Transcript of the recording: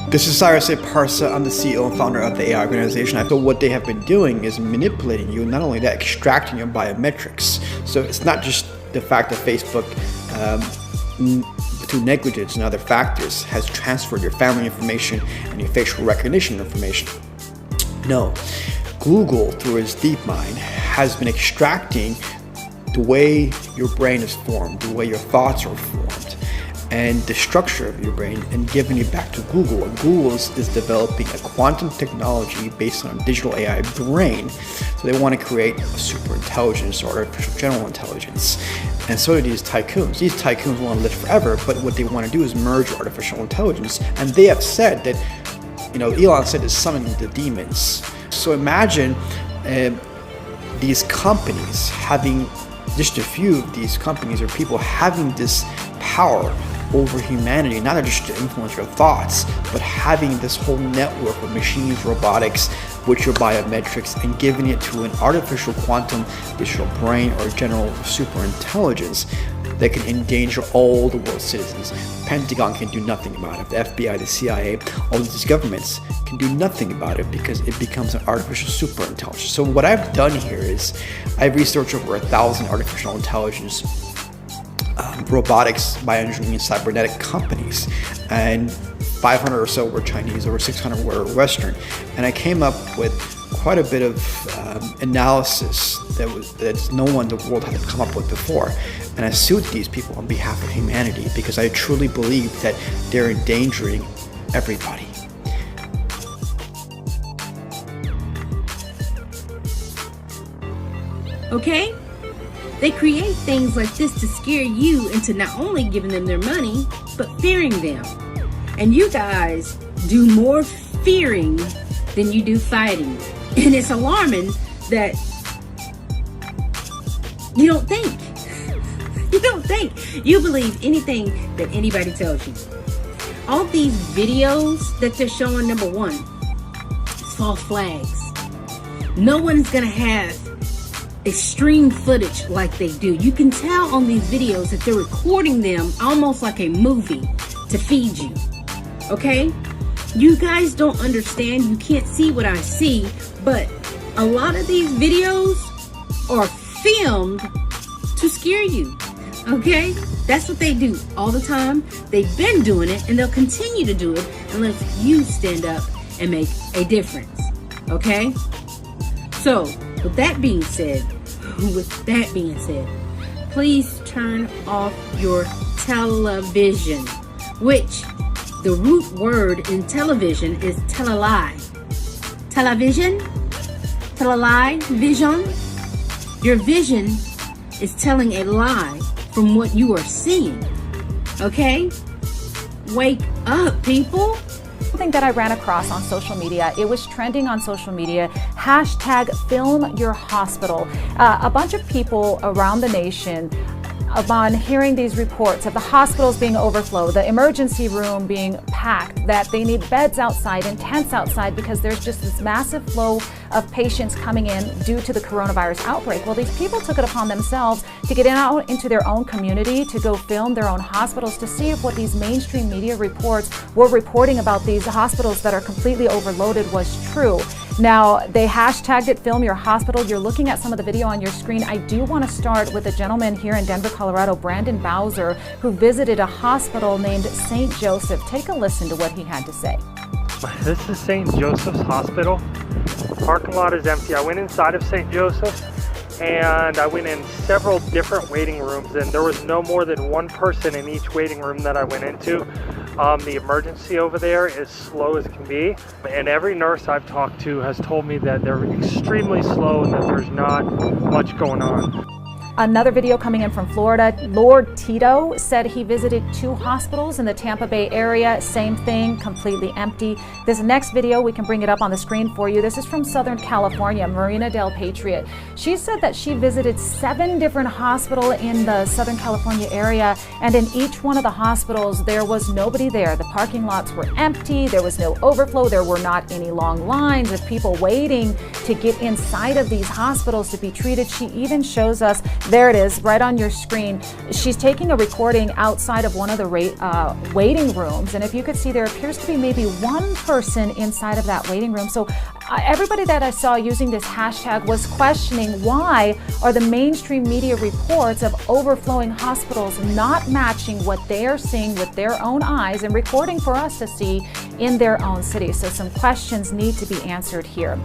This is Cyrus A. Parsa. I'm the CEO and founder of the AI organization. So what they have been doing is manipulating you, not only that, extracting your biometrics. So it's not just the fact that Facebook, through negligence and other factors, has transferred your family information and your facial recognition information. No, Google, through its DeepMind, has been extracting the way your brain is formed, the way your thoughts are formed, and the structure of your brain, and giving it back to Google. And Google is developing a quantum technology based on a digital AI brain. So they want to create a super intelligence or artificial general intelligence. And so do these tycoons. These tycoons want to live forever, but what they want to do is merge artificial intelligence. And they have said that, Elon said it's summoning the demons. So imagine these companies having, just a few of these companies or people having this power over humanity, not just to influence your thoughts, but having this whole network of machines, robotics, with your biometrics, and giving it to an artificial quantum digital brain or general super intelligence that can endanger all the world's citizens. The Pentagon can do nothing about it. The FBI, the CIA, all these governments can do nothing about it because it becomes an artificial super intelligence. So what I've done here is I've researched over 1,000 artificial intelligence robotics, bioengineering, cybernetic companies, and 500 or so were Chinese, over 600 were Western, and I came up with quite a bit of analysis that no one in the world had come up with before, and I sued these people on behalf of humanity because I truly believe that they're endangering everybody. Okay? They create things like this to scare you into not only giving them their money, but fearing them. And you guys do more fearing than you do fighting. And it's alarming that you don't think. You don't think. You believe anything that anybody tells you. All these videos that they're showing, number one, it's false flags. No one's gonna have extreme footage like they do. You can tell on these videos that they're recording them almost like a movie to feed you. Okay? You guys don't understand. You can't see what I see, but a lot of these videos are filmed to scare you. Okay? That's what they do all the time. They've been doing it, and they'll continue to do it unless you stand up and make a difference. Okay? So, with that being said, please turn off your television, which the root word in television is tell-a-lie. Television? Tell-a-lie? Vision? Your vision is telling a lie from what you are seeing. Okay? Wake up, people. Something that I ran across on social media. It was trending on social media. Hashtag film your hospital. A bunch of people around the nation, upon hearing these reports of the hospitals being overflowed, the emergency room being packed, that they need beds outside and tents outside because there's just this massive flow of patients coming in due to the coronavirus outbreak. Well, these people took it upon themselves to get out into their own community, to go film their own hospitals, to see if what these mainstream media reports were reporting about these hospitals that are completely overloaded was true. Now, they hashtagged it, Film Your Hospital. You're looking at some of the video on your screen. I do want to start with a gentleman here in Denver, Colorado, Brandon Bowser, who visited a hospital named St. Joseph. Take a listen to what he had to say. This is St. Joseph's Hospital. The parking lot is empty. I went inside of St. Joseph's and I went in several different waiting rooms, and there was no more than one person in each waiting room that I went into. The emergency over there is slow as can be, and every nurse I've talked to has told me that they're extremely slow and that there's not much going on. Another video coming in from Florida. Lord Tito said he visited 2 hospitals in the Tampa Bay area. Same thing, completely empty. This next video, we can bring it up on the screen for you. This is from Southern California, Marina Del Patriot. She said that she visited 7 different hospitals in the Southern California area, and in each one of the hospitals, there was nobody there. The parking lots were empty. There was no overflow. There were not any long lines of people waiting to get inside of these hospitals to be treated. She even shows us There it is, right on your screen. She's taking a recording outside of one of the waiting rooms, and if you could see, there appears to be maybe one person inside of that waiting room. So everybody that I saw using this hashtag was questioning, why are the mainstream media reports of overflowing hospitals not matching what they are seeing with their own eyes and recording for us to see in their own city? So some questions need to be answered here.